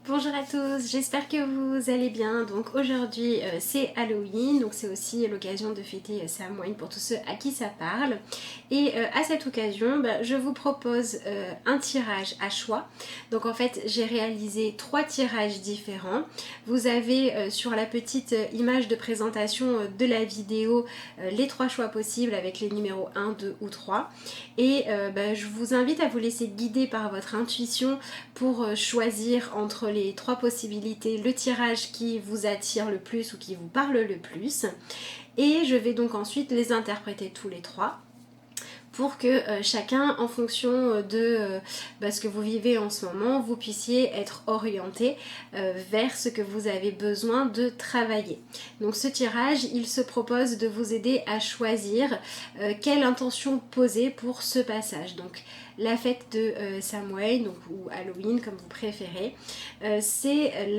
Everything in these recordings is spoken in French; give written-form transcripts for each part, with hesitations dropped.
Bonjour à tous, j'espère que vous allez bien. Donc aujourd'hui c'est Halloween, donc c'est aussi l'occasion de fêter Samhain pour tous ceux à qui ça parle. Et à cette occasion, je vous propose un tirage à choix. Donc en fait j'ai réalisé 3 tirages différents. Vous avez sur la petite image de présentation de la vidéo les 3 choix possibles avec les numéros 1, 2 ou 3. Et je vous invite à vous laisser guider par votre intuition pour choisir entre les 3 possibilités le tirage qui vous attire le plus ou qui vous parle le plus. Et je vais donc ensuite les interpréter tous les 3 pour que chacun, en fonction de ce que vous vivez en ce moment, vous puissiez être orienté vers ce que vous avez besoin de travailler. Donc ce tirage, il se propose de vous aider à choisir quelle intention poser pour ce passage. Donc la fête de Samhain, donc, ou Halloween comme vous préférez, c'est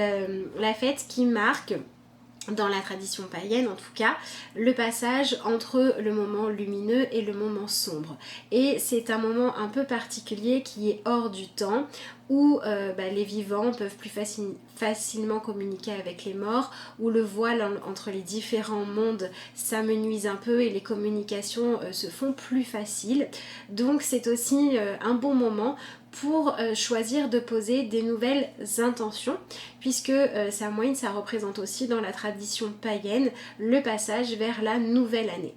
la fête qui marque, dans la tradition païenne en tout cas, le passage entre le moment lumineux et le moment sombre. Et c'est un moment un peu particulier qui est hors du temps, où les vivants peuvent plus facilement communiquer avec les morts, où le voile entre les différents mondes s'amenuise un peu et les communications se font plus faciles. Donc c'est aussi un bon moment pour choisir de poser des nouvelles intentions, puisque Samhain, ça représente aussi dans la tradition païenne le passage vers la nouvelle année.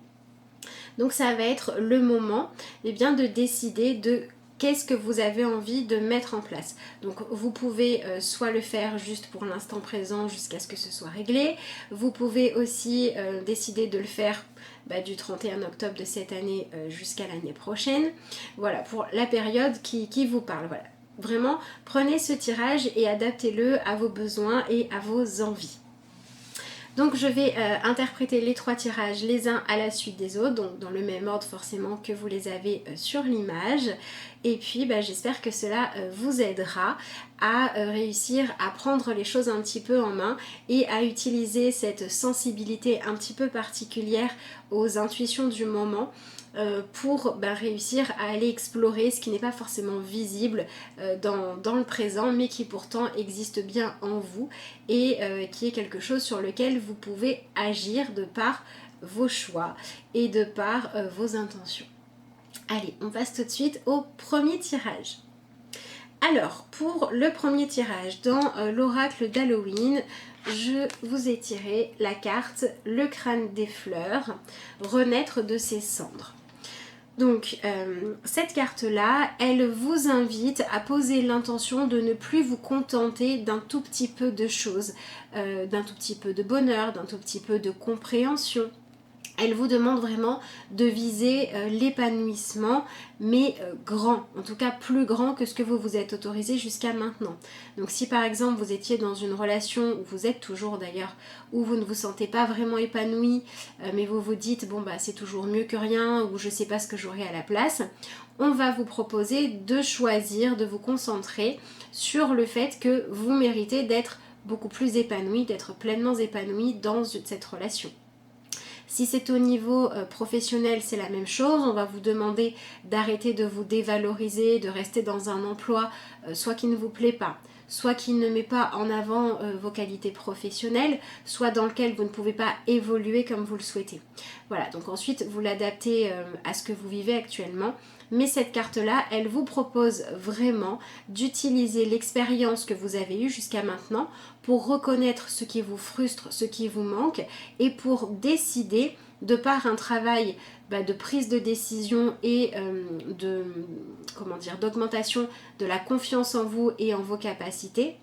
Donc ça va être le moment de décider de qu'est-ce que vous avez envie de mettre en place. Donc vous pouvez soit le faire juste pour l'instant présent jusqu'à ce que ce soit réglé, vous pouvez aussi décider de le faire du 31 octobre de cette année jusqu'à l'année prochaine. Voilà, pour la période qui vous parle. Voilà. Vraiment, prenez ce tirage et adaptez-le à vos besoins et à vos envies. Donc je vais interpréter les 3 tirages les uns à la suite des autres, donc dans le même ordre forcément que vous les avez sur l'image. Et puis j'espère que cela vous aidera à réussir à prendre les choses un petit peu en main et à utiliser cette sensibilité un petit peu particulière aux intuitions du moment pour réussir à aller explorer ce qui n'est pas forcément visible dans le présent, mais qui pourtant existe bien en vous et qui est quelque chose sur lequel vous pouvez agir de par vos choix et de par vos intentions. Allez, on passe tout de suite au premier tirage. Alors, pour le premier tirage dans l'oracle d'Halloween, je vous ai tiré la carte Le crâne des fleurs, renaître de ses cendres. Donc cette carte-là, elle vous invite à poser l'intention de ne plus vous contenter d'un tout petit peu de choses, d'un tout petit peu de bonheur, d'un tout petit peu de compréhension. Elle vous demande vraiment de viser l'épanouissement, mais grand, en tout cas plus grand que ce que vous vous êtes autorisé jusqu'à maintenant. Donc si par exemple vous étiez dans une relation, où vous êtes toujours d'ailleurs, où vous ne vous sentez pas vraiment épanoui, mais vous vous dites c'est toujours mieux que rien, ou je sais pas ce que j'aurai à la place, on va vous proposer de choisir, de vous concentrer sur le fait que vous méritez d'être beaucoup plus épanoui, d'être pleinement épanoui dans cette relation. Si c'est au niveau professionnel, c'est la même chose. On va vous demander d'arrêter de vous dévaloriser, de rester dans un emploi soit qui ne vous plaît pas, soit qui ne met pas en avant vos qualités professionnelles, soit dans lequel vous ne pouvez pas évoluer comme vous le souhaitez. Voilà, donc ensuite vous l'adaptez à ce que vous vivez actuellement. Mais cette carte-là, elle vous propose vraiment d'utiliser l'expérience que vous avez eue jusqu'à maintenant pour reconnaître ce qui vous frustre, ce qui vous manque et pour décider, de par un travail de prise de décision et d'augmentation de la confiance en vous et en vos capacités,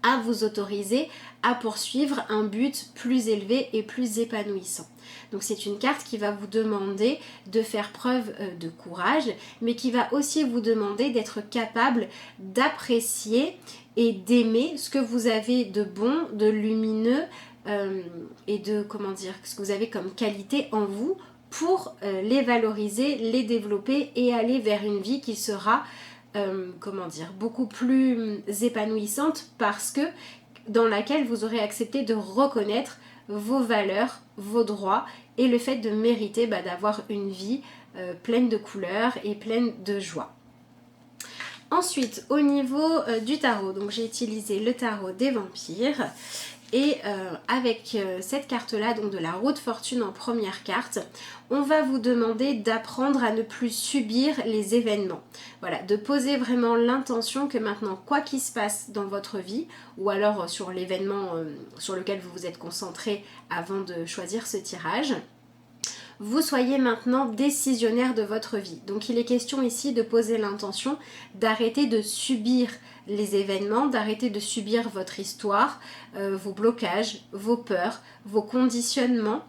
à vous autoriser à poursuivre un but plus élevé et plus épanouissant. Donc c'est une carte qui va vous demander de faire preuve de courage, mais qui va aussi vous demander d'être capable d'apprécier et d'aimer ce que vous avez de bon, de lumineux et de ce que vous avez comme qualité en vous pour les valoriser, les développer et aller vers une vie qui sera beaucoup plus épanouissante parce que dans laquelle vous aurez accepté de reconnaître vos valeurs, vos droits et le fait de mériter d'avoir une vie pleine de couleurs et pleine de joie. Ensuite, au niveau du tarot, donc j'ai utilisé le tarot des vampires. Et avec cette carte-là, donc de la roue de fortune en première carte, on va vous demander d'apprendre à ne plus subir les événements. Voilà, de poser vraiment l'intention que maintenant, quoi qu'il se passe dans votre vie, ou alors sur l'événement sur lequel vous vous êtes concentré avant de choisir ce tirage, vous soyez maintenant décisionnaire de votre vie. Donc il est question ici de poser l'intention d'arrêter de subir les événements, d'arrêter de subir votre histoire, vos blocages, vos peurs, vos conditionnements,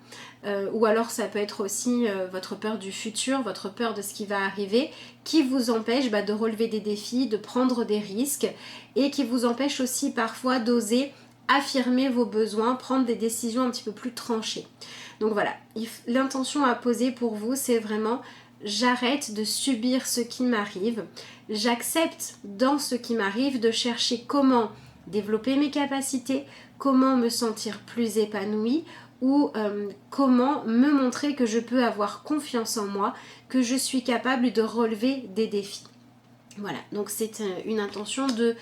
ou alors ça peut être aussi votre peur du futur, votre peur de ce qui va arriver, qui vous empêche de relever des défis, de prendre des risques, et qui vous empêche aussi parfois d'oser affirmer vos besoins, prendre des décisions un petit peu plus tranchées. Donc voilà, l'intention à poser pour vous, c'est vraiment j'arrête de subir ce qui m'arrive, j'accepte dans ce qui m'arrive de chercher comment développer mes capacités, comment me sentir plus épanouie ou comment me montrer que je peux avoir confiance en moi, que je suis capable de relever des défis. Voilà, donc c'est une intention de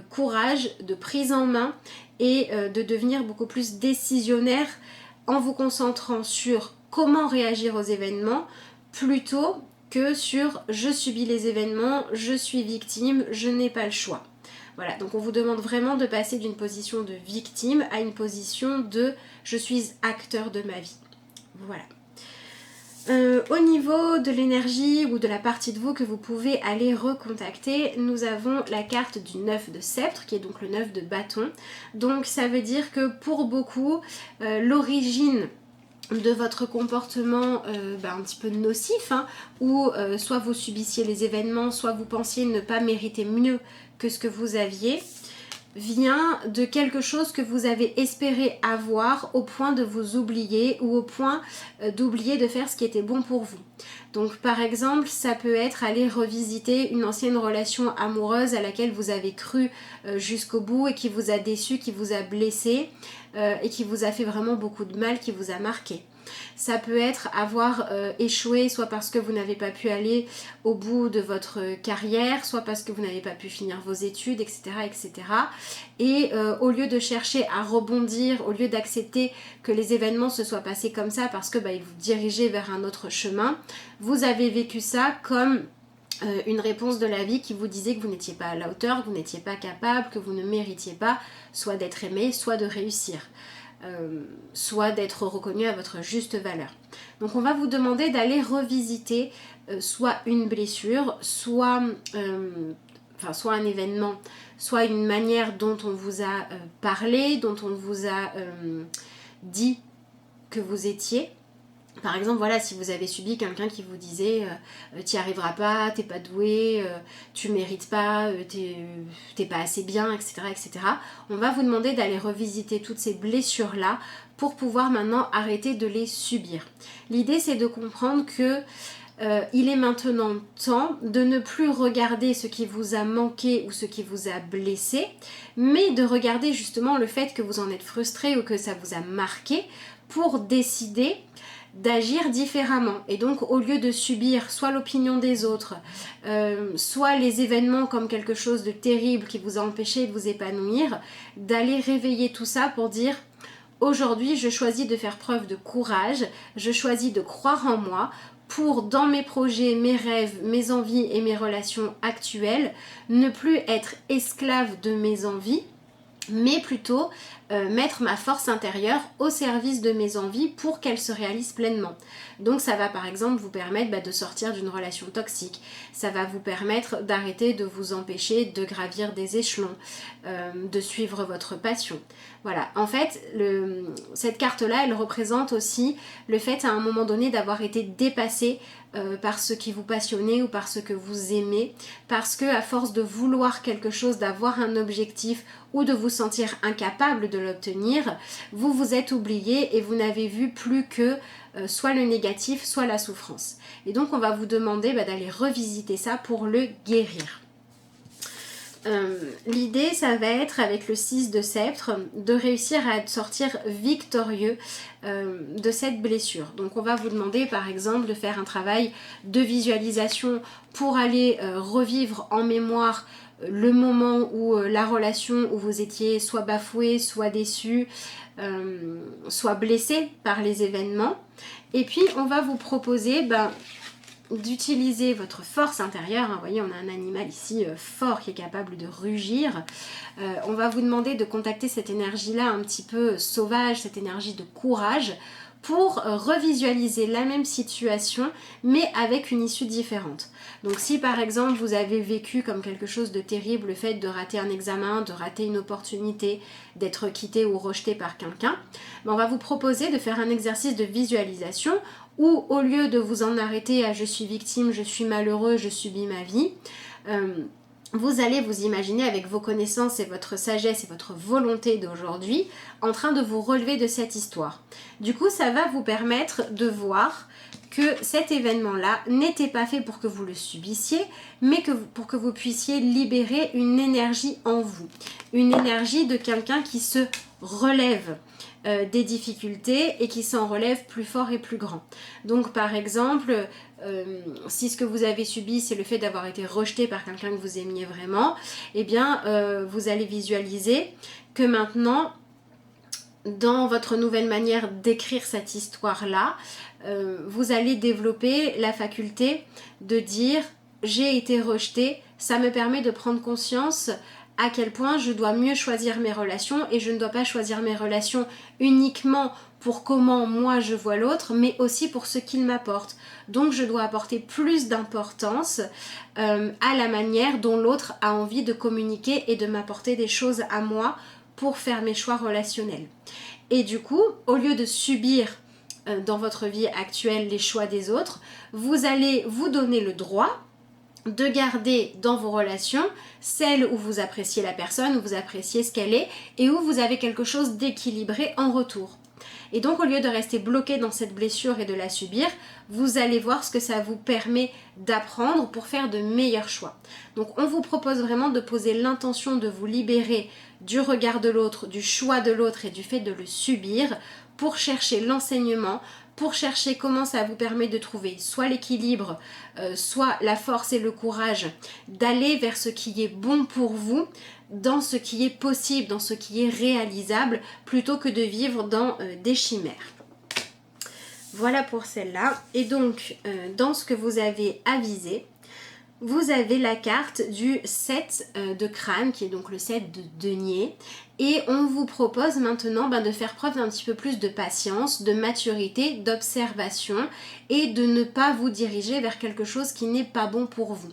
courage, de prise en main et de devenir beaucoup plus décisionnaire en vous concentrant sur comment réagir aux événements plutôt que sur je subis les événements, je suis victime, je n'ai pas le choix. Voilà, donc on vous demande vraiment de passer d'une position de victime à une position de je suis acteur de ma vie. Voilà. Au niveau de l'énergie ou de la partie de vous que vous pouvez aller recontacter, nous avons la carte du 9 de sceptre qui est donc le 9 de bâton. Donc ça veut dire que pour beaucoup, l'origine de votre comportement un petit peu nocif, où soit vous subissiez les événements, soit vous pensiez ne pas mériter mieux que ce que vous aviez, vient de quelque chose que vous avez espéré avoir au point de vous oublier ou au point d'oublier de faire ce qui était bon pour vous. Donc par exemple, ça peut être aller revisiter une ancienne relation amoureuse à laquelle vous avez cru jusqu'au bout et qui vous a déçu, qui vous a blessé et qui vous a fait vraiment beaucoup de mal, qui vous a marqué. Ça peut être avoir échoué soit parce que vous n'avez pas pu aller au bout de votre carrière, soit parce que vous n'avez pas pu finir vos études, etc. etc. Et au lieu de chercher à rebondir, au lieu d'accepter que les événements se soient passés comme ça parce que ils vous dirigeaient vers un autre chemin, vous avez vécu ça comme une réponse de la vie qui vous disait que vous n'étiez pas à la hauteur, que vous n'étiez pas capable, que vous ne méritiez pas soit d'être aimé, soit de réussir. Soit d'être reconnu à votre juste valeur. Donc on va vous demander d'aller revisiter soit une blessure, soit un événement, soit une manière dont on vous a parlé, dont on vous a dit que vous étiez. Par exemple, voilà, si vous avez subi quelqu'un qui vous disait t'y arriveras pas, t'es pas doué, tu mérites pas, t'es pas assez bien, etc., etc. On va vous demander d'aller revisiter toutes ces blessures-là pour pouvoir maintenant arrêter de les subir. L'idée, c'est de comprendre que il est maintenant temps de ne plus regarder ce qui vous a manqué ou ce qui vous a blessé, mais de regarder justement le fait que vous en êtes frustré ou que ça vous a marqué pour décider d'agir différemment. Et donc au lieu de subir soit l'opinion des autres, soit les événements comme quelque chose de terrible qui vous a empêché de vous épanouir, d'aller réveiller tout ça pour dire aujourd'hui je choisis de faire preuve de courage, je choisis de croire en moi pour dans mes projets, mes rêves, mes envies et mes relations actuelles, ne plus être esclave de mes envies, mais plutôt mettre ma force intérieure au service de mes envies pour qu'elles se réalisent pleinement. Donc ça va par exemple vous permettre de sortir d'une relation toxique, ça va vous permettre d'arrêter de vous empêcher de gravir des échelons, de suivre votre passion. Voilà, en fait, cette carte-là, elle représente aussi le fait à un moment donné d'avoir été dépassé par ce qui vous passionnait ou par ce que vous aimez, parce que à force de vouloir quelque chose, d'avoir un objectif ou de vous sentir incapable de l'obtenir, vous vous êtes oublié et vous n'avez vu plus que soit le négatif, soit la souffrance. Et donc on va vous demander d'aller revisiter ça pour le guérir. L'idée, ça va être avec le 6 de sceptre, de réussir à sortir victorieux de cette blessure. Donc on va vous demander par exemple de faire un travail de visualisation pour aller revivre en mémoire le moment où la relation où vous étiez soit bafoué, soit déçu, soit blessé par les événements. Et puis on va vous proposer d'utiliser votre force intérieure. Vous voyez, on a un animal ici fort qui est capable de rugir. On va vous demander de contacter cette énergie-là un petit peu sauvage, cette énergie de courage, pour revisualiser la même situation, mais avec une issue différente. Donc si par exemple vous avez vécu comme quelque chose de terrible le fait de rater un examen, de rater une opportunité, d'être quitté ou rejeté par quelqu'un, on va vous proposer de faire un exercice de visualisation où au lieu de vous en arrêter à « je suis victime, je suis malheureux, je subis ma vie », vous allez vous imaginer avec vos connaissances et votre sagesse et votre volonté d'aujourd'hui en train de vous relever de cette histoire. Du coup, ça va vous permettre de voir que cet événement-là n'était pas fait pour que vous le subissiez, mais pour que vous puissiez libérer une énergie en vous. Une énergie de quelqu'un qui se relève des difficultés et qui s'en relève plus fort et plus grand. Donc par exemple, si ce que vous avez subi c'est le fait d'avoir été rejeté par quelqu'un que vous aimiez vraiment, eh bien vous allez visualiser que maintenant, dans votre nouvelle manière d'écrire cette histoire-là, vous allez développer la faculté de dire « j'ai été rejeté », ça me permet de prendre conscience à quel point je dois mieux choisir mes relations et je ne dois pas choisir mes relations uniquement pour comment moi je vois l'autre, mais aussi pour ce qu'il m'apporte. Donc je dois apporter plus d'importance à la manière dont l'autre a envie de communiquer et de m'apporter des choses à moi pour faire mes choix relationnels. Et du coup, au lieu de subir dans votre vie actuelle les choix des autres, vous allez vous donner le droit de garder dans vos relations celles où vous appréciez la personne, où vous appréciez ce qu'elle est et où vous avez quelque chose d'équilibré en retour. Et donc au lieu de rester bloqué dans cette blessure et de la subir, vous allez voir ce que ça vous permet d'apprendre pour faire de meilleurs choix. Donc on vous propose vraiment de poser l'intention de vous libérer du regard de l'autre, du choix de l'autre et du fait de le subir pour chercher l'enseignement, pour chercher comment ça vous permet de trouver soit l'équilibre, soit la force et le courage d'aller vers ce qui est bon pour vous, dans ce qui est possible, dans ce qui est réalisable, plutôt que de vivre dans des chimères. Voilà pour celle-là. Et donc, dans ce que vous avez avisé, vous avez la carte du 7 de crâne, qui est donc le 7 de denier. Et on vous propose maintenant de faire preuve d'un petit peu plus de patience, de maturité, d'observation et de ne pas vous diriger vers quelque chose qui n'est pas bon pour vous.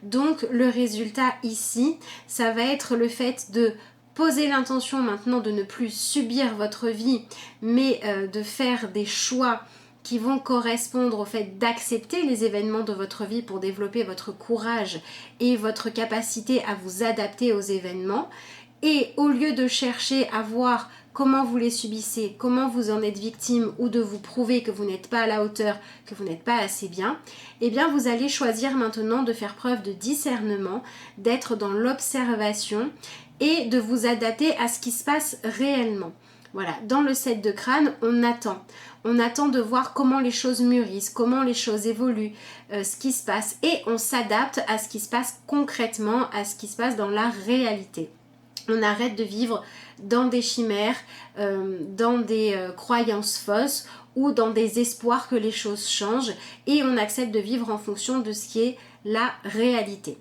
Donc le résultat ici, ça va être le fait de poser l'intention maintenant de ne plus subir votre vie, mais de faire des choix qui vont correspondre au fait d'accepter les événements de votre vie pour développer votre courage et votre capacité à vous adapter aux événements. Et au lieu de chercher à voir comment vous les subissez, comment vous en êtes victime ou de vous prouver que vous n'êtes pas à la hauteur, que vous n'êtes pas assez bien, eh bien vous allez choisir maintenant de faire preuve de discernement, d'être dans l'observation et de vous adapter à ce qui se passe réellement. Voilà, dans le 7 de crâne, on attend. On attend de voir comment les choses mûrissent, comment les choses évoluent, ce qui se passe. Et on s'adapte à ce qui se passe concrètement, à ce qui se passe dans la réalité. On arrête de vivre dans des chimères, dans des croyances fausses ou dans des espoirs que les choses changent. Et on accepte de vivre en fonction de ce qui est la réalité.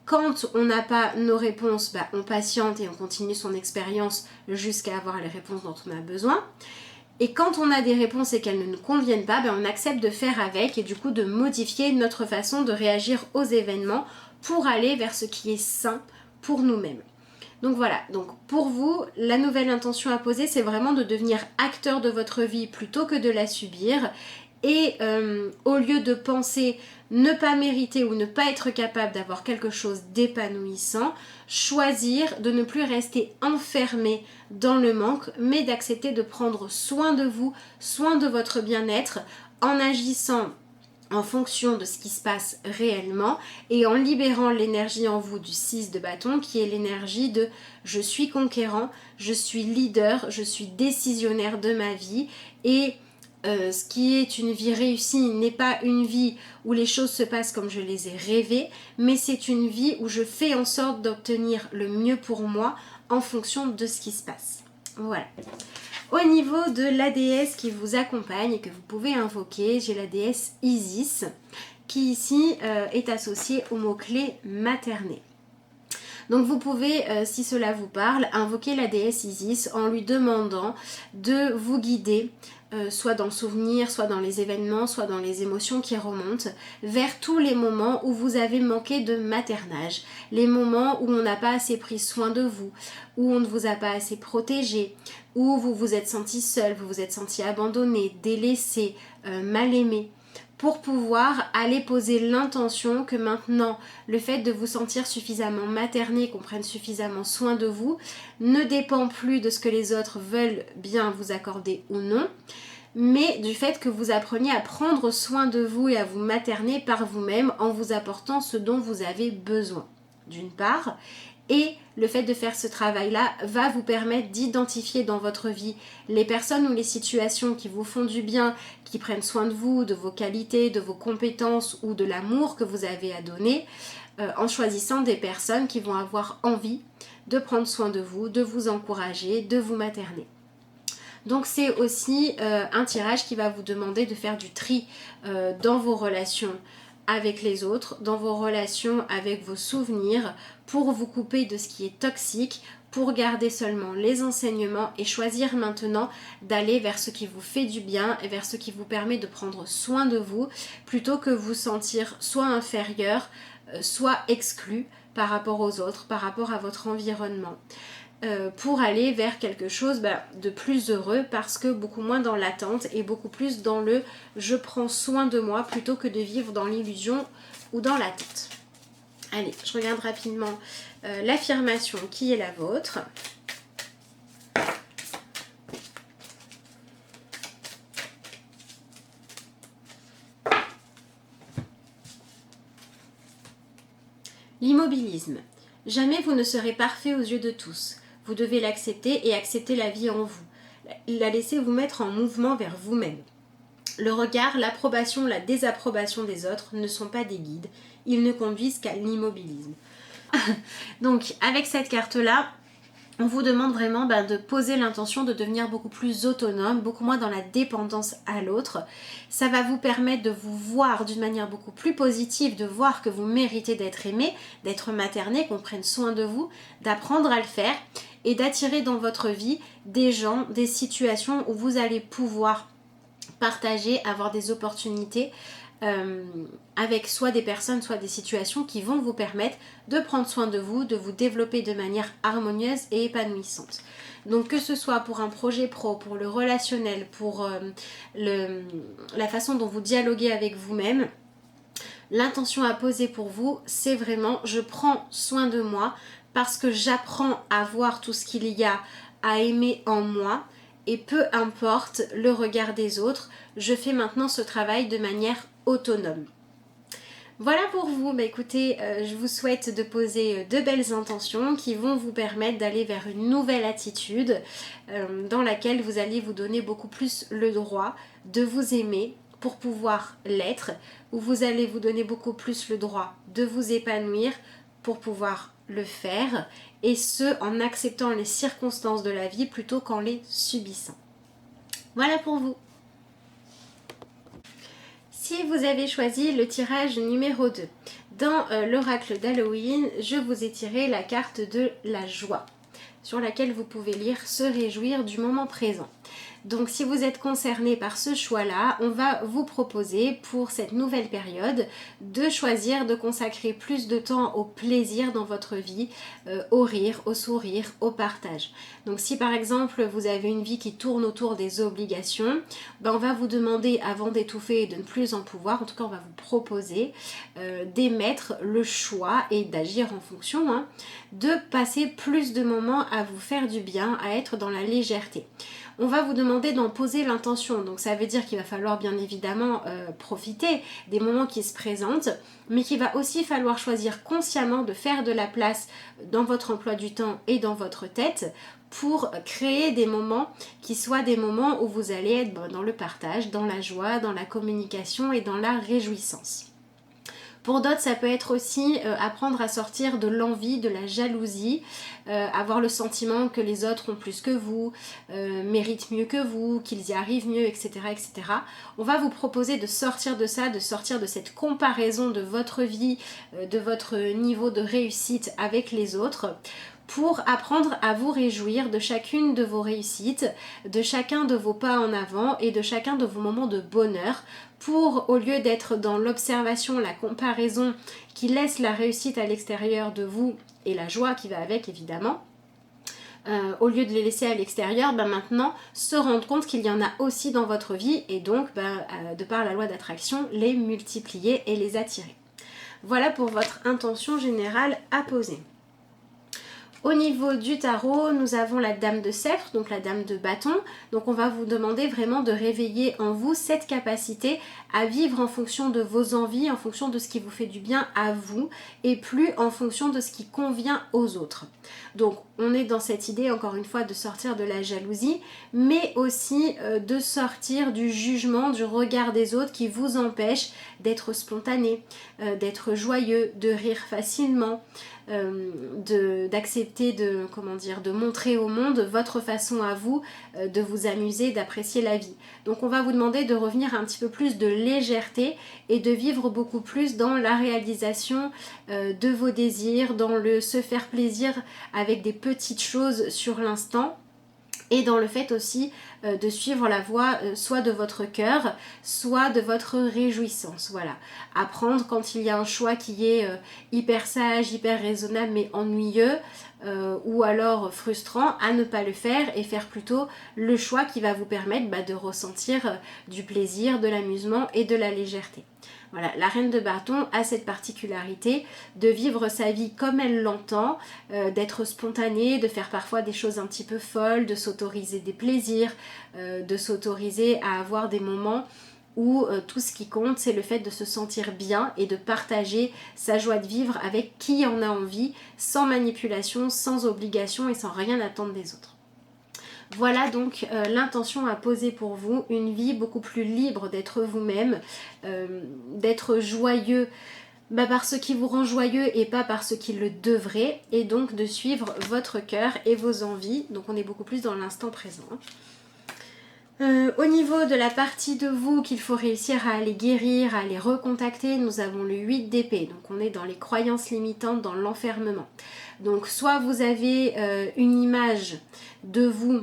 Quand on n'a pas nos réponses, on patiente et on continue son expérience jusqu'à avoir les réponses dont on a besoin. Et quand on a des réponses et qu'elles ne nous conviennent pas, on accepte de faire avec et du coup de modifier notre façon de réagir aux événements pour aller vers ce qui est sain pour nous-mêmes. Donc voilà, donc pour vous, la nouvelle intention à poser, c'est vraiment de devenir acteur de votre vie plutôt que de la subir. Et au lieu de penser ne pas mériter ou ne pas être capable d'avoir quelque chose d'épanouissant, choisir de ne plus rester enfermé dans le manque, mais d'accepter de prendre soin de vous, soin de votre bien-être, en agissant en fonction de ce qui se passe réellement et en libérant l'énergie en vous du 6 de bâton qui est l'énergie de je suis conquérant, je suis leader, je suis décisionnaire de ma vie et ce qui est une vie réussie n'est pas une vie où les choses se passent comme je les ai rêvées, mais c'est une vie où je fais en sorte d'obtenir le mieux pour moi en fonction de ce qui se passe. Voilà. Au niveau de la déesse qui vous accompagne et que vous pouvez invoquer, j'ai la déesse Isis qui ici est associée au mot-clé materné. Donc vous pouvez, si cela vous parle, invoquer la déesse Isis en lui demandant de vous guider, soit dans le souvenir, soit dans les événements, soit dans les émotions qui remontent, vers tous les moments où vous avez manqué de maternage, les moments où on n'a pas assez pris soin de vous, où on ne vous a pas assez protégé, où vous vous êtes senti seul, vous vous êtes senti abandonné, délaissé, mal aimé, pour pouvoir aller poser l'intention que maintenant le fait de vous sentir suffisamment materné, qu'on prenne suffisamment soin de vous, ne dépend plus de ce que les autres veulent bien vous accorder ou non, mais du fait que vous appreniez à prendre soin de vous et à vous materner par vous-même en vous apportant ce dont vous avez besoin, d'une part. Et le fait de faire ce travail-là va vous permettre d'identifier dans votre vie les personnes ou les situations qui vous font du bien, qui prennent soin de vous, de vos qualités, de vos compétences ou de l'amour que vous avez à donner, en choisissant des personnes qui vont avoir envie de prendre soin de vous, de vous encourager, de vous materner. Donc c'est aussi un tirage qui va vous demander de faire du tri dans vos relations avec les autres, dans vos relations avec vos souvenirs, pour vous couper de ce qui est toxique, pour garder seulement les enseignements et choisir maintenant d'aller vers ce qui vous fait du bien et vers ce qui vous permet de prendre soin de vous, plutôt que vous sentir soit inférieur, soit exclu par rapport aux autres, par rapport à votre environnement. Pour aller vers quelque chose de plus heureux, parce que beaucoup moins dans l'attente et beaucoup plus dans le je prends soin de moi plutôt que de vivre dans l'illusion ou dans l'attente. Allez, je regarde rapidement l'affirmation qui est la vôtre. L'immobilisme. Jamais vous ne serez parfait aux yeux de tous. Vous devez l'accepter et accepter la vie en vous. La laisser vous mettre en mouvement vers vous-même. Le regard, l'approbation, la désapprobation des autres ne sont pas des guides. Ils ne conduisent qu'à l'immobilisme. Donc, avec cette carte-là, on vous demande vraiment de poser l'intention de devenir beaucoup plus autonome, beaucoup moins dans la dépendance à l'autre. Ça va vous permettre de vous voir d'une manière beaucoup plus positive, de voir que vous méritez d'être aimé, d'être materné, qu'on prenne soin de vous, d'apprendre à le faire et d'attirer dans votre vie des gens, des situations où vous allez pouvoir partager, avoir des opportunités avec soit des personnes, soit des situations qui vont vous permettre de prendre soin de vous développer de manière harmonieuse et épanouissante. Donc que ce soit pour un projet pro, pour le relationnel, pour la façon dont vous dialoguez avec vous-même, l'intention à poser pour vous, c'est vraiment je prends soin de moi parce que j'apprends à voir tout ce qu'il y a à aimer en moi. Et peu importe le regard des autres, je fais maintenant ce travail de manière autonome. Voilà pour vous. Écoutez, je vous souhaite de poser de belles intentions qui vont vous permettre d'aller vers une nouvelle attitude dans laquelle vous allez vous donner beaucoup plus le droit de vous aimer pour pouvoir l'être, où vous allez vous donner beaucoup plus le droit de vous épanouir pour pouvoir le faire, et ce en acceptant les circonstances de la vie plutôt qu'en les subissant. Voilà pour vous. Si vous avez choisi le tirage numéro 2, dans l'oracle d'Halloween, je vous ai tiré la carte de la joie, sur laquelle vous pouvez lire se réjouir du moment présent. Donc si vous êtes concerné par ce choix-là, on va vous proposer pour cette nouvelle période de choisir de consacrer plus de temps au plaisir dans votre vie, au rire, au sourire, au partage. Donc si par exemple vous avez une vie qui tourne autour des obligations, on va vous demander avant d'étouffer et de ne plus en pouvoir, en tout cas on va vous proposer d'émettre le choix et d'agir en fonction, de passer plus de moments à vous faire du bien, à être dans la légèreté. on va vous demander d'en poser l'intention. Donc ça veut dire qu'il va falloir bien évidemment profiter des moments qui se présentent, mais qu'il va aussi falloir choisir consciemment de faire de la place dans votre emploi du temps et dans votre tête pour créer des moments qui soient des moments où vous allez être dans le partage, dans la joie, dans la communication et dans la réjouissance. Pour d'autres, ça peut être aussi apprendre à sortir de l'envie, de la jalousie, avoir le sentiment que les autres ont plus que vous, méritent mieux que vous, qu'ils y arrivent mieux, etc., etc. On va vous proposer de sortir de ça, de sortir de cette comparaison de votre vie, de votre niveau de réussite avec les autres, pour apprendre à vous réjouir de chacune de vos réussites, de chacun de vos pas en avant et de chacun de vos moments de bonheur, pour, au lieu d'être dans l'observation, la comparaison qui laisse la réussite à l'extérieur de vous et la joie qui va avec évidemment, au lieu de les laisser à l'extérieur, maintenant se rendre compte qu'il y en a aussi dans votre vie et donc de par la loi d'attraction les multiplier et les attirer. Voilà pour votre intention générale à poser. Au niveau du tarot, nous avons la dame de sceptre, donc la dame de bâton. Donc on va vous demander vraiment de réveiller en vous cette capacité à vivre en fonction de vos envies, en fonction de ce qui vous fait du bien à vous et plus en fonction de ce qui convient aux autres. Donc on est dans cette idée encore une fois de sortir de la jalousie, mais aussi de sortir du jugement, du regard des autres qui vous empêche d'être spontané, d'être joyeux, de rire facilement, d'accepter de montrer au monde votre façon à vous de vous amuser, d'apprécier la vie. Donc on va vous demander de revenir un petit peu plus de légèreté et de vivre beaucoup plus dans la réalisation de vos désirs, dans le se faire plaisir avec des petites choses sur l'instant. Et dans le fait aussi de suivre la voie soit de votre cœur, soit de votre réjouissance. Voilà. Apprendre quand il y a un choix qui est hyper sage, hyper raisonnable mais ennuyeux ou alors frustrant, à ne pas le faire et faire plutôt le choix qui va vous permettre de ressentir du plaisir, de l'amusement et de la légèreté. Voilà, la reine de bâton a cette particularité de vivre sa vie comme elle l'entend, d'être spontanée, de faire parfois des choses un petit peu folles, de s'autoriser des plaisirs, de s'autoriser à avoir des moments où tout ce qui compte c'est le fait de se sentir bien et de partager sa joie de vivre avec qui en a envie, sans manipulation, sans obligation et sans rien attendre des autres. Voilà donc l'intention à poser pour vous, une vie beaucoup plus libre d'être vous-même, d'être joyeux par ce qui vous rend joyeux et pas par ce qui le devrait, et donc de suivre votre cœur et vos envies. Donc on est beaucoup plus dans l'instant présent. Au niveau de la partie de vous qu'il faut réussir à aller guérir, à aller recontacter, nous avons le 8 d'épée. Donc on est dans les croyances limitantes, dans l'enfermement. Donc soit vous avez une image de vous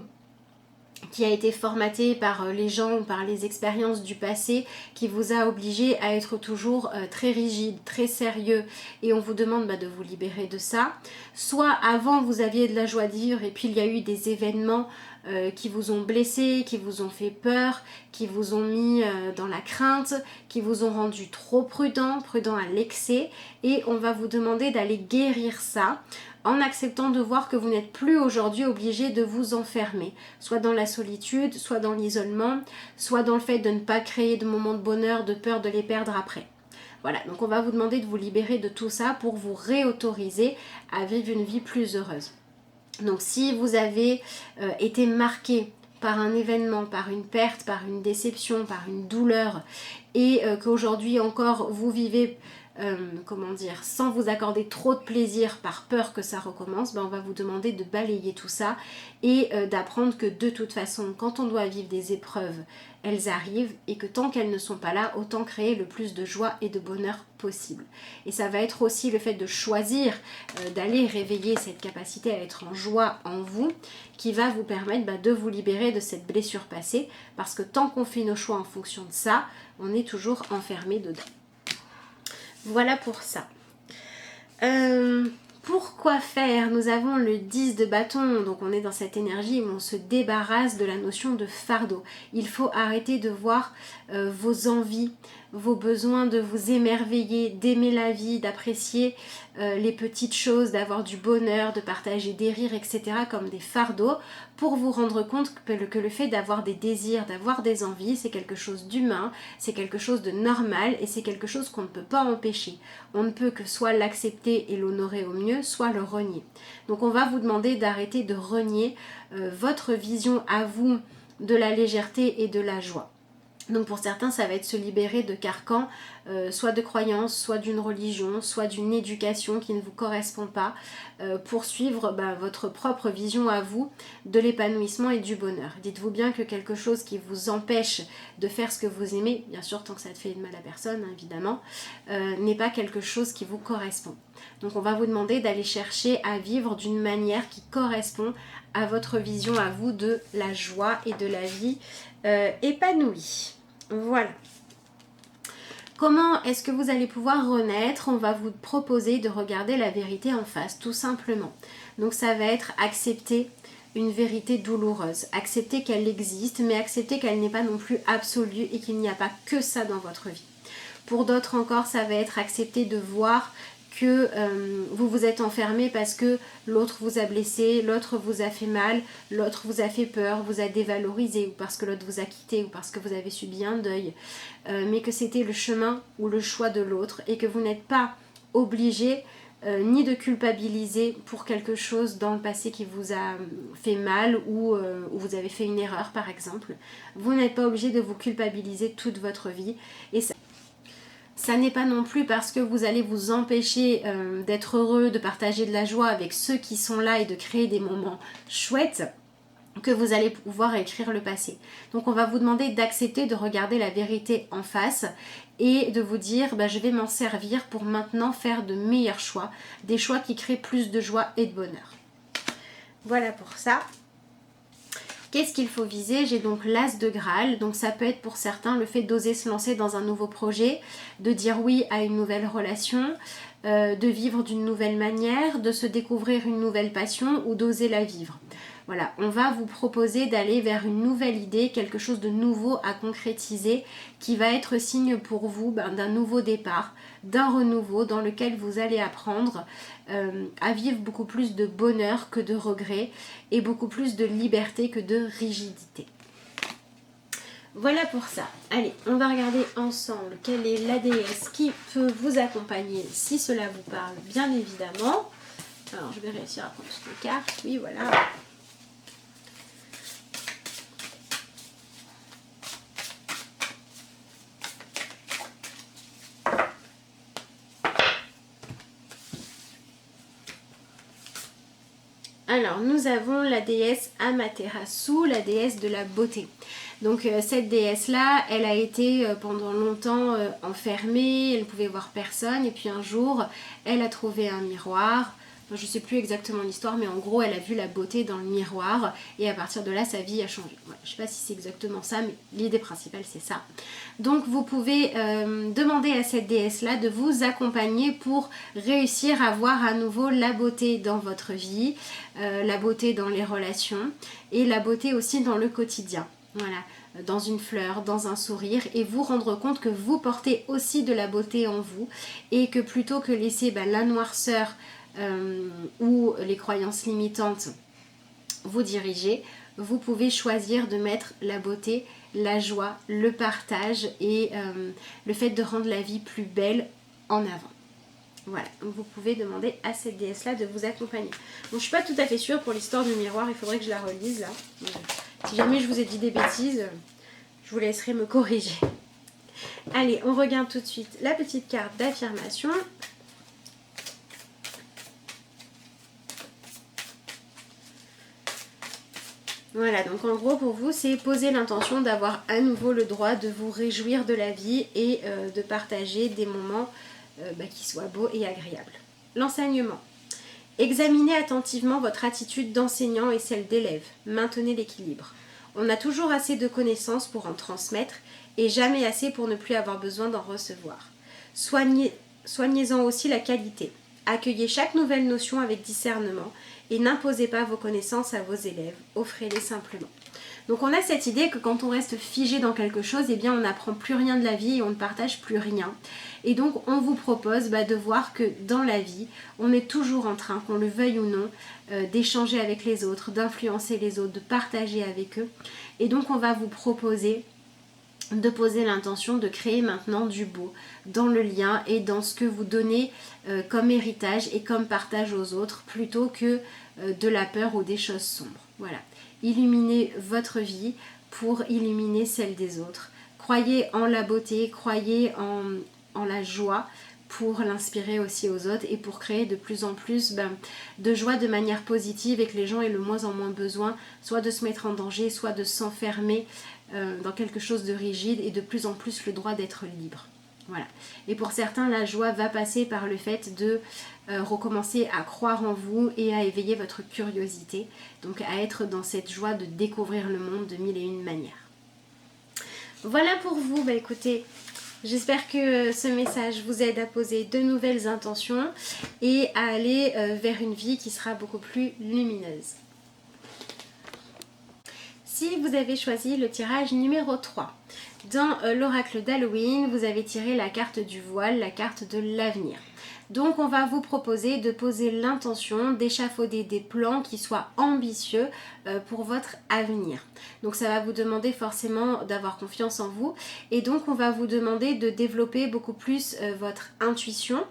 qui a été formaté par les gens ou par les expériences du passé, qui vous a obligé à être toujours très rigide, très sérieux, et on vous demande de vous libérer de ça. Soit avant vous aviez de la joie de vivre et puis il y a eu des événements qui vous ont blessé, qui vous ont fait peur, qui vous ont mis dans la crainte, qui vous ont rendu trop prudent à l'excès, et on va vous demander d'aller guérir ça en acceptant de voir que vous n'êtes plus aujourd'hui obligé de vous enfermer, soit dans la solitude, soit dans l'isolement, soit dans le fait de ne pas créer de moments de bonheur, de peur de les perdre après. Voilà, donc on va vous demander de vous libérer de tout ça pour vous réautoriser à vivre une vie plus heureuse. Donc si vous avez été marqué par un événement, par une perte, par une déception, par une douleur, et qu'aujourd'hui encore vous vivez sans vous accorder trop de plaisir par peur que ça recommence, on va vous demander de balayer tout ça et d'apprendre que de toute façon, quand on doit vivre des épreuves, elles arrivent, et que tant qu'elles ne sont pas là, autant créer le plus de joie et de bonheur possible. Et ça va être aussi le fait de choisir d'aller réveiller cette capacité à être en joie en vous, qui va vous permettre de vous libérer de cette blessure passée, parce que tant qu'on fait nos choix en fonction de ça, on est toujours enfermé dedans. Voilà pour ça. Pourquoi faire? Nous avons le 10 de bâton, donc on est dans cette énergie où on se débarrasse de la notion de fardeau. Il faut arrêter de voir vos envies, vos besoins de vous émerveiller, d'aimer la vie, d'apprécier les petites choses, d'avoir du bonheur, de partager des rires, etc. comme des fardeaux, pour vous rendre compte que le fait d'avoir des désirs, d'avoir des envies, c'est quelque chose d'humain, c'est quelque chose de normal et c'est quelque chose qu'on ne peut pas empêcher. On ne peut que soit l'accepter et l'honorer au mieux, soit le renier. Donc on va vous demander d'arrêter de renier votre vision à vous de la légèreté et de la joie. Donc pour certains, ça va être se libérer de carcans, soit de croyances, soit d'une religion, soit d'une éducation qui ne vous correspond pas, pour suivre votre propre vision à vous de l'épanouissement et du bonheur. Dites-vous bien que quelque chose qui vous empêche de faire ce que vous aimez, bien sûr tant que ça ne fait de mal à personne, hein, évidemment, n'est pas quelque chose qui vous correspond. Donc on va vous demander d'aller chercher à vivre d'une manière qui correspond à votre vision à vous de la joie et de la vie épanouie. Voilà. Comment est-ce que vous allez pouvoir renaître? On va vous proposer de regarder la vérité en face, tout simplement. Donc ça va être accepter une vérité douloureuse, accepter qu'elle existe, mais accepter qu'elle n'est pas non plus absolue et qu'il n'y a pas que ça dans votre vie. Pour d'autres encore, ça va être accepter de voir que vous vous êtes enfermé parce que l'autre vous a blessé, l'autre vous a fait mal, l'autre vous a fait peur, vous a dévalorisé, ou parce que l'autre vous a quitté, ou parce que vous avez subi un deuil, mais que c'était le chemin ou le choix de l'autre et que vous n'êtes pas obligé ni de culpabiliser pour quelque chose dans le passé qui vous a fait mal ou vous avez fait une erreur par exemple. Vous n'êtes pas obligé de vous culpabiliser toute votre vie et ça n'est pas non plus parce que vous allez vous empêcher d'être heureux, de partager de la joie avec ceux qui sont là et de créer des moments chouettes que vous allez pouvoir écrire le passé. Donc on va vous demander d'accepter de regarder la vérité en face et de vous dire je vais m'en servir pour maintenant faire de meilleurs choix, des choix qui créent plus de joie et de bonheur. Voilà pour ça. Qu'est-ce qu'il faut viser? J'ai donc l'As de Graal, donc ça peut être pour certains le fait d'oser se lancer dans un nouveau projet, de dire oui à une nouvelle relation, de vivre d'une nouvelle manière, de se découvrir une nouvelle passion ou d'oser la vivre. Voilà, on va vous proposer d'aller vers une nouvelle idée, quelque chose de nouveau à concrétiser qui va être signe pour vous d'un nouveau départ, d'un renouveau dans lequel vous allez apprendre à vivre beaucoup plus de bonheur que de regret et beaucoup plus de liberté que de rigidité. Voilà pour ça. Allez, on va regarder ensemble quelle est la déesse qui peut vous accompagner si cela vous parle, bien évidemment. Alors, je vais réussir à prendre toutes les cartes. Oui, voilà. Alors, nous avons la déesse Amaterasu, la déesse de la beauté. Donc cette déesse-là, elle a été pendant longtemps enfermée, elle ne pouvait voir personne. Et puis un jour, elle a trouvé un miroir. Je ne sais plus exactement l'histoire, mais en gros, elle a vu la beauté dans le miroir. Et à partir de là, sa vie a changé. Ouais, je ne sais pas si c'est exactement ça, mais l'idée principale, c'est ça. Donc vous pouvez demander à cette déesse-là de vous accompagner pour réussir à voir à nouveau la beauté dans votre vie, la beauté dans les relations et la beauté aussi dans le quotidien. Voilà, dans une fleur, dans un sourire, et vous rendre compte que vous portez aussi de la beauté en vous et que plutôt que laisser la noirceur ou les croyances limitantes vous diriger, vous pouvez choisir de mettre la beauté, la joie, le partage et le fait de rendre la vie plus belle en avant. Voilà, donc vous pouvez demander à cette déesse-là de vous accompagner. Bon, je ne suis pas tout à fait sûre pour l'histoire du miroir, il faudrait que je la relise là. Si jamais je vous ai dit des bêtises, je vous laisserai me corriger. Allez, on regarde tout de suite la petite carte d'affirmation. Voilà, donc en gros pour vous, c'est poser l'intention d'avoir à nouveau le droit de vous réjouir de la vie et de partager des moments qui soient beaux et agréables. L'enseignement. Examinez attentivement votre attitude d'enseignant et celle d'élève. Maintenez l'équilibre. On a toujours assez de connaissances pour en transmettre et jamais assez pour ne plus avoir besoin d'en recevoir. Soignez-en aussi la qualité. Accueillez chaque nouvelle notion avec discernement et n'imposez pas vos connaissances à vos élèves. Offrez-les simplement. Donc on a cette idée que quand on reste figé dans quelque chose, eh bien on n'apprend plus rien de la vie et on ne partage plus rien. Et donc on vous propose de voir que dans la vie, on est toujours en train, qu'on le veuille ou non, d'échanger avec les autres, d'influencer les autres, de partager avec eux. Et donc on va vous proposer de poser l'intention de créer maintenant du beau dans le lien et dans ce que vous donnez comme héritage et comme partage aux autres, plutôt que de la peur ou des choses sombres. Voilà. Illuminez votre vie pour illuminer celle des autres. Croyez en la beauté, croyez en la joie pour l'inspirer aussi aux autres et pour créer de plus en plus de joie de manière positive et que les gens aient le moins en moins besoin soit de se mettre en danger, soit de s'enfermer dans quelque chose de rigide et de plus en plus le droit d'être libre. Voilà. Et pour certains, la joie va passer par le fait de recommencer à croire en vous et à éveiller votre curiosité, donc à être dans cette joie de découvrir le monde de mille et une manières. Voilà pour vous, écoutez, j'espère que ce message vous aide à poser de nouvelles intentions et à aller vers une vie qui sera beaucoup plus lumineuse. Si vous avez choisi le tirage numéro 3, dans l'oracle d'Halloween, vous avez tiré la carte du voile, la carte de l'avenir. Donc on va vous proposer de poser l'intention d'échafauder des plans qui soient ambitieux pour votre avenir. Donc ça va vous demander forcément d'avoir confiance en vous et donc on va vous demander de développer beaucoup plus votre intuition.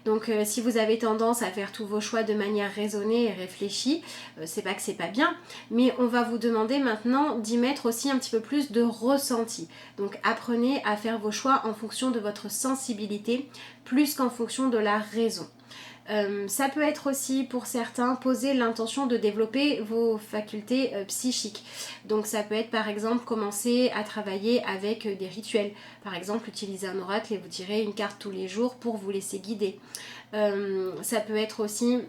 Donc si vous avez tendance à faire tous vos choix de manière raisonnée et réfléchie, c'est pas que c'est pas bien, mais on va vous demander maintenant d'y mettre aussi un petit peu plus de ressenti. Donc apprenez à faire vos choix en fonction de votre sensibilité plus qu'en fonction de la raison. Ça peut être aussi pour certains poser l'intention de développer vos facultés psychiques. Donc ça peut être par exemple commencer à travailler avec des rituels. Par exemple utiliser un oracle et vous tirez une carte tous les jours pour vous laisser guider. Ça peut être aussi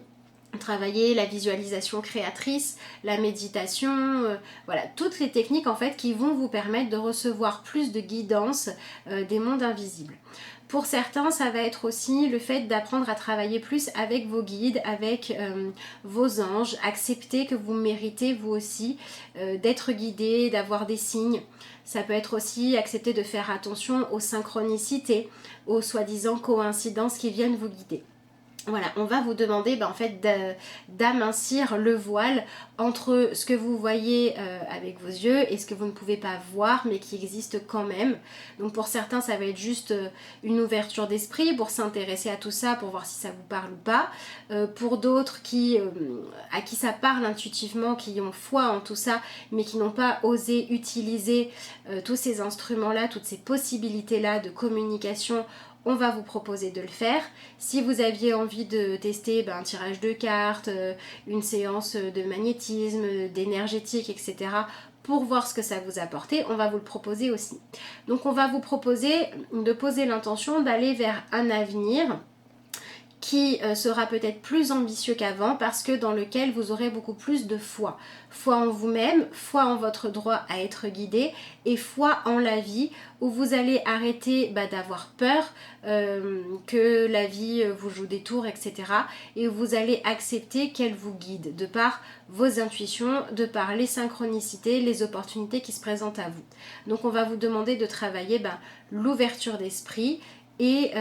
travailler la visualisation créatrice, la méditation, voilà, toutes les techniques en fait qui vont vous permettre de recevoir plus de guidance des mondes invisibles. Pour certains, ça va être aussi le fait d'apprendre à travailler plus avec vos guides, avec vos anges, accepter que vous méritez vous aussi d'être guidé, d'avoir des signes. Ça peut être aussi accepter de faire attention aux synchronicités, aux soi-disant coïncidences qui viennent vous guider. Voilà, on va vous demander en fait d'amincir le voile entre ce que vous voyez avec vos yeux et ce que vous ne pouvez pas voir mais qui existe quand même. Donc pour certains ça va être juste une ouverture d'esprit pour s'intéresser à tout ça, pour voir si ça vous parle ou pas. Pour d'autres à qui ça parle intuitivement, qui ont foi en tout ça mais qui n'ont pas osé utiliser tous ces instruments-là, toutes ces possibilités-là de communication, on va vous proposer de le faire. Si vous aviez envie de tester un tirage de cartes, une séance de magnétisme, d'énergétique, etc., pour voir ce que ça vous apportait, on va vous le proposer aussi. Donc on va vous proposer de poser l'intention d'aller vers un avenir qui sera peut-être plus ambitieux qu'avant parce que dans lequel vous aurez beaucoup plus de foi. Foi en vous-même, foi en votre droit à être guidé et foi en la vie où vous allez arrêter d'avoir peur que la vie vous joue des tours, etc. Et où vous allez accepter qu'elle vous guide de par vos intuitions, de par les synchronicités, les opportunités qui se présentent à vous. Donc on va vous demander de travailler l'ouverture d'esprit et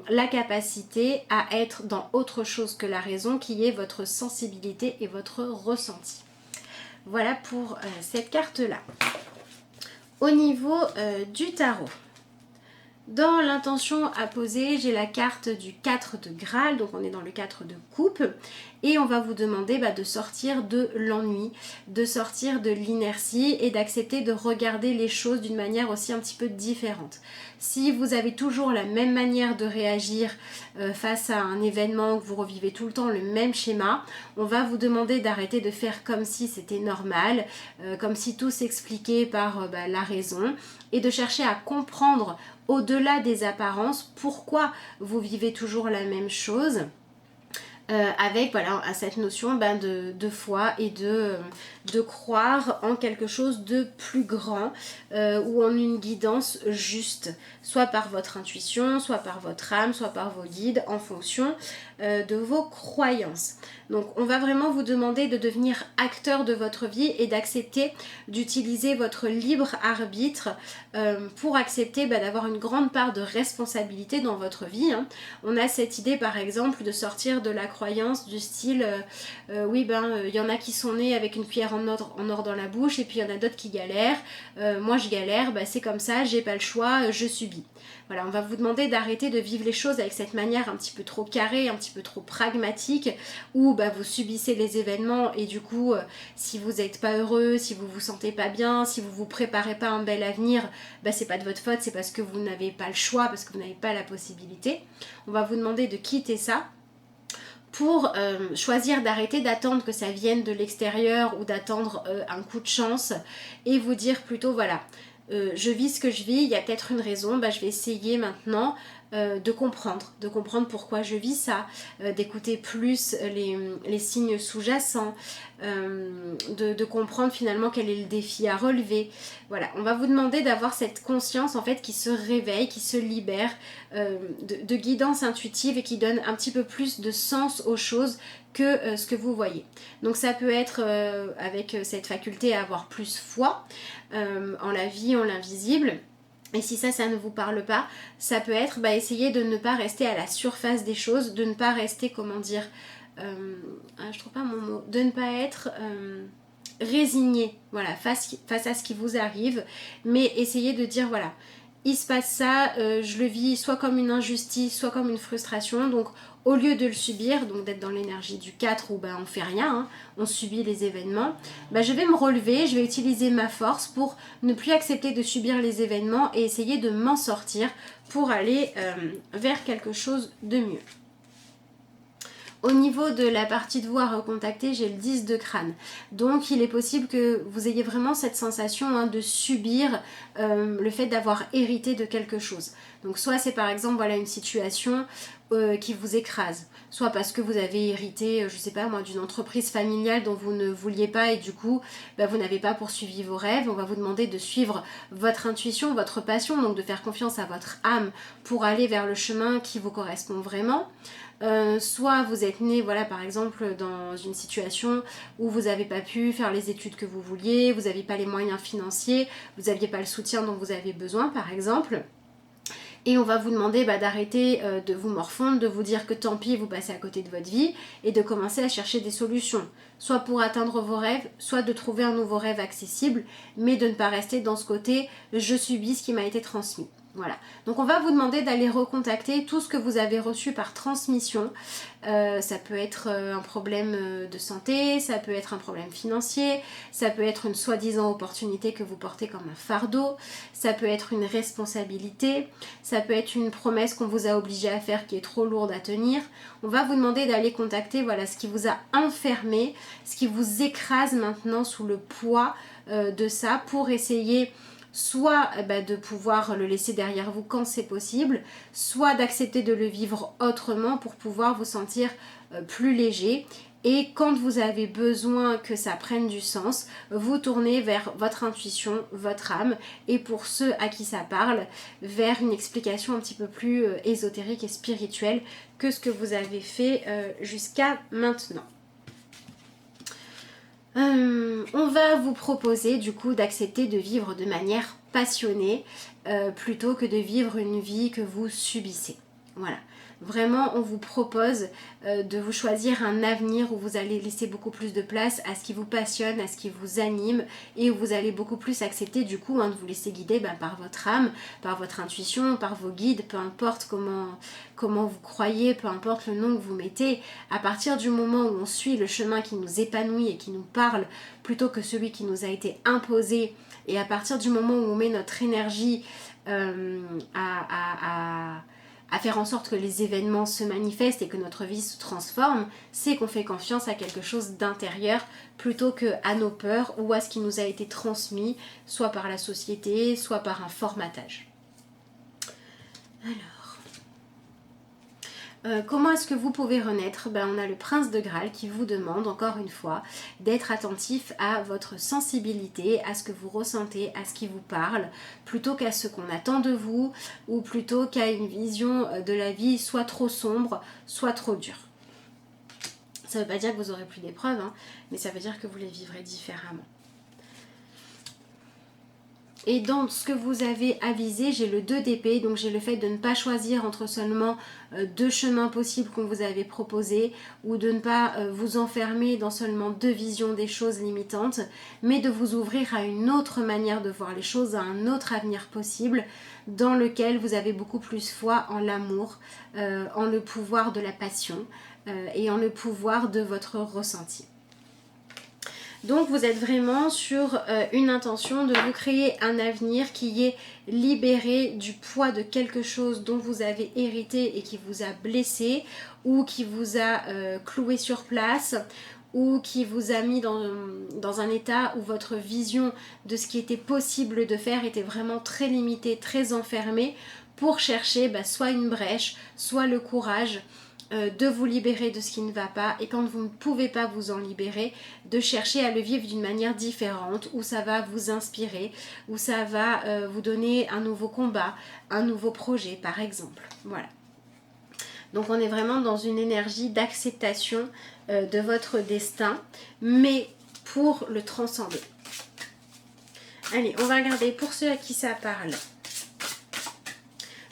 la capacité à être dans autre chose que la raison qui est votre sensibilité et votre ressenti. Voilà pour cette carte-là. Au niveau du tarot, dans l'intention à poser, j'ai la carte du 4 de Graal, donc on est dans le 4 de coupe et on va vous demander de sortir de l'ennui, de sortir de l'inertie et d'accepter de regarder les choses d'une manière aussi un petit peu différente. Si vous avez toujours la même manière de réagir face à un événement, que vous revivez tout le temps le même schéma, on va vous demander d'arrêter de faire comme si c'était normal, comme si tout s'expliquait par la raison et de chercher à comprendre au-delà des apparences pourquoi vous vivez toujours la même chose. Avec à cette notion de foi et de croire en quelque chose de plus grand ou en une guidance juste, soit par votre intuition, soit par votre âme, soit par vos guides, en fonction de vos croyances. Donc on va vraiment vous demander de devenir acteur de votre vie et d'accepter d'utiliser votre libre arbitre pour accepter d'avoir une grande part de responsabilité dans votre vie. Hein. On a cette idée par exemple de sortir de la croyance du style oui il y en a qui sont nés avec une cuillère en or dans la bouche et puis il y en a d'autres qui galèrent. Moi je galère, c'est comme ça, j'ai pas le choix, je subis. Voilà, on va vous demander d'arrêter de vivre les choses avec cette manière un petit peu trop carrée, un petit peu trop pragmatique, où vous subissez les événements et du coup, si vous n'êtes pas heureux, si vous vous sentez pas bien, si vous vous préparez pas un bel avenir, c'est pas de votre faute, c'est parce que vous n'avez pas le choix, parce que vous n'avez pas la possibilité. On va vous demander de quitter ça pour choisir d'arrêter d'attendre que ça vienne de l'extérieur ou d'attendre un coup de chance et vous dire plutôt voilà, je vis ce que je vis, il y a peut-être une raison, je vais essayer maintenant de comprendre pourquoi je vis ça, d'écouter plus les signes sous-jacents, de comprendre finalement quel est le défi à relever. Voilà, on va vous demander d'avoir cette conscience en fait qui se réveille, qui se libère, de guidance intuitive et qui donne un petit peu plus de sens aux choses que ce que vous voyez. Donc ça peut être avec cette faculté à avoir plus foi en la vie, en l'invisible. Et si ça ne vous parle pas, ça peut être essayer de ne pas rester à la surface des choses, de ne pas rester, comment dire, je trouve pas mon mot, de ne pas être résigné, voilà, face à ce qui vous arrive, mais essayer de dire voilà, il se passe ça, je le vis soit comme une injustice, soit comme une frustration, donc au lieu de le subir, donc d'être dans l'énergie du 4 où on fait rien, hein, on subit les événements, je vais me relever, je vais utiliser ma force pour ne plus accepter de subir les événements et essayer de m'en sortir pour aller vers quelque chose de mieux. Au niveau de la partie de vous à recontacter, j'ai le 10 de crâne. Donc il est possible que vous ayez vraiment cette sensation de subir le fait d'avoir hérité de quelque chose. Donc soit c'est par exemple une situation qui vous écrase. Soit parce que vous avez hérité, je sais pas moi, d'une entreprise familiale dont vous ne vouliez pas et du coup vous n'avez pas poursuivi vos rêves. On va vous demander de suivre votre intuition, votre passion, donc de faire confiance à votre âme pour aller vers le chemin qui vous correspond vraiment. Soit vous êtes né, par exemple, dans une situation où vous n'avez pas pu faire les études que vous vouliez, vous n'aviez pas les moyens financiers, vous n'aviez pas le soutien dont vous avez besoin, par exemple. Et on va vous demander d'arrêter de vous morfondre, de vous dire que tant pis, vous passez à côté de votre vie et de commencer à chercher des solutions. Soit pour atteindre vos rêves, soit de trouver un nouveau rêve accessible, mais de ne pas rester dans ce côté « je subis ce qui m'a été transmis ». Voilà, donc on va vous demander d'aller recontacter tout ce que vous avez reçu par transmission. Ça peut être un problème de santé, ça peut être un problème financier, ça peut être une soi-disant opportunité que vous portez comme un fardeau, ça peut être une responsabilité, ça peut être une promesse qu'on vous a obligé à faire qui est trop lourde à tenir. On va vous demander d'aller contacter ce qui vous a enfermé, ce qui vous écrase maintenant sous le poids de ça pour essayer soit de pouvoir le laisser derrière vous quand c'est possible, soit d'accepter de le vivre autrement pour pouvoir vous sentir plus léger. Et quand vous avez besoin que ça prenne du sens, vous tournez vers votre intuition, votre âme, et pour ceux à qui ça parle, vers une explication un petit peu plus ésotérique et spirituelle que ce que vous avez fait jusqu'à maintenant. On va vous proposer du coup d'accepter de vivre de manière passionnée plutôt que de vivre une vie que vous subissez. Voilà. Vraiment, on vous propose de vous choisir un avenir où vous allez laisser beaucoup plus de place à ce qui vous passionne, à ce qui vous anime et où vous allez beaucoup plus accepter du coup de vous laisser guider par votre âme, par votre intuition, par vos guides, peu importe comment vous croyez, peu importe le nom que vous mettez. À partir du moment où on suit le chemin qui nous épanouit et qui nous parle plutôt que celui qui nous a été imposé, et à partir du moment où on met notre énergie à faire en sorte que les événements se manifestent et que notre vie se transforme, c'est qu'on fait confiance à quelque chose d'intérieur plutôt qu'à nos peurs ou à ce qui nous a été transmis, soit par la société, soit par un formatage. Alors, Comment est-ce que vous pouvez renaître? On a le prince de Graal qui vous demande encore une fois d'être attentif à votre sensibilité, à ce que vous ressentez, à ce qui vous parle, plutôt qu'à ce qu'on attend de vous ou plutôt qu'à une vision de la vie soit trop sombre, soit trop dure. Ça ne veut pas dire que vous aurez plus d'épreuves, hein, mais ça veut dire que vous les vivrez différemment. Et dans ce que vous avez avisé, j'ai le 2 d'épée, donc j'ai le fait de ne pas choisir entre seulement 2 chemins possibles qu'on vous avait proposés, ou de ne pas vous enfermer dans seulement 2 visions des choses limitantes, mais de vous ouvrir à une autre manière de voir les choses, à un autre avenir possible, dans lequel vous avez beaucoup plus foi en l'amour, en le pouvoir de la passion et en le pouvoir de votre ressenti. Donc vous êtes vraiment sur une intention de vous créer un avenir qui est libéré du poids de quelque chose dont vous avez hérité et qui vous a blessé ou qui vous a cloué sur place ou qui vous a mis dans un état où votre vision de ce qui était possible de faire était vraiment très limitée, très enfermée pour chercher soit une brèche, soit le courage de vous libérer de ce qui ne va pas et quand vous ne pouvez pas vous en libérer, de chercher à le vivre d'une manière différente où ça va vous inspirer, où ça va vous donner un nouveau combat, un nouveau projet par exemple. Voilà. Donc on est vraiment dans une énergie d'acceptation de votre destin, mais pour le transcender. Allez, on va regarder pour ceux à qui ça parle.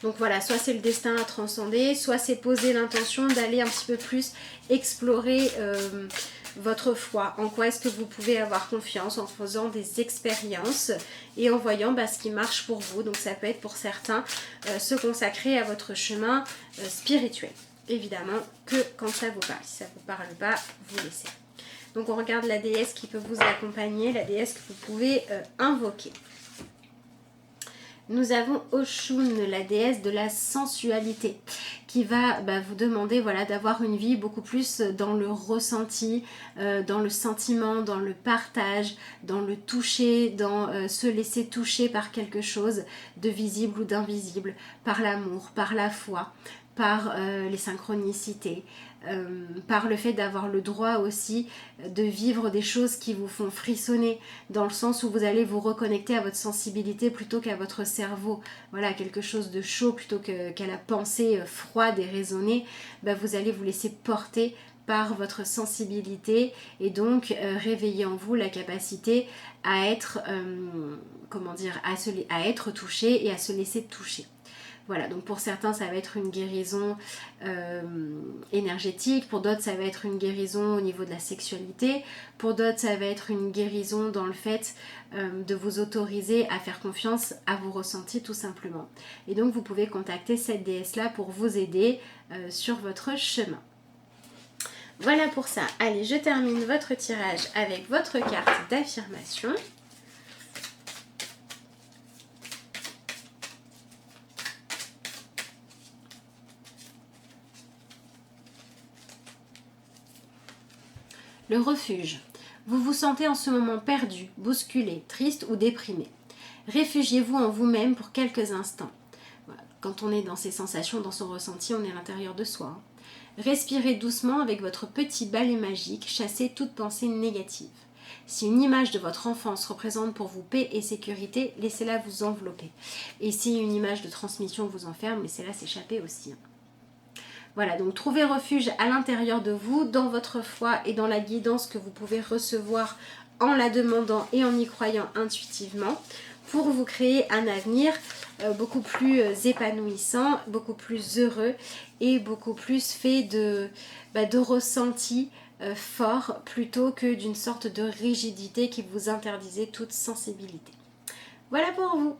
Donc voilà, soit c'est le destin à transcender, soit c'est poser l'intention d'aller un petit peu plus explorer votre foi. En quoi est-ce que vous pouvez avoir confiance en faisant des expériences et en voyant ce qui marche pour vous. Donc ça peut être pour certains se consacrer à votre chemin spirituel. Évidemment que quand ça vous parle. Si ça ne vous parle pas, vous laissez. Donc on regarde la déesse qui peut vous accompagner, la déesse que vous pouvez invoquer. Nous avons Oshun, la déesse de la sensualité, qui va vous demander d'avoir une vie beaucoup plus dans le ressenti, dans le sentiment, dans le partage, dans le toucher, dans se laisser toucher par quelque chose de visible ou d'invisible, par l'amour, par la foi, par les synchronicités, par le fait d'avoir le droit aussi de vivre des choses qui vous font frissonner, dans le sens où vous allez vous reconnecter à votre sensibilité plutôt qu'à votre cerveau. Voilà, quelque chose de chaud plutôt qu'à la pensée froide et raisonnée. Vous allez vous laisser porter par votre sensibilité et donc réveiller en vous la capacité à être, à être touché et à se laisser toucher. Voilà, donc pour certains ça va être une guérison énergétique, pour d'autres ça va être une guérison au niveau de la sexualité, pour d'autres ça va être une guérison dans le fait de vous autoriser à faire confiance à vos ressentis tout simplement. Et donc vous pouvez contacter cette déesse là pour vous aider sur votre chemin. Voilà pour ça. Allez, je termine votre tirage avec votre carte d'affirmation. Le refuge. Vous vous sentez en ce moment perdu, bousculé, triste ou déprimé. Réfugiez-vous en vous-même pour quelques instants. Quand on est dans ces sensations, dans son ressenti, on est à l'intérieur de soi. Respirez doucement avec votre petit balai magique, chassez toute pensée négative. Si une image de votre enfance représente pour vous paix et sécurité, laissez-la vous envelopper. Et si une image de transmission vous enferme, laissez-la s'échapper aussi. Voilà, donc trouvez refuge à l'intérieur de vous, dans votre foi et dans la guidance que vous pouvez recevoir en la demandant et en y croyant intuitivement pour vous créer un avenir beaucoup plus épanouissant, beaucoup plus heureux et beaucoup plus fait de ressentis forts plutôt que d'une sorte de rigidité qui vous interdisait toute sensibilité. Voilà pour vous.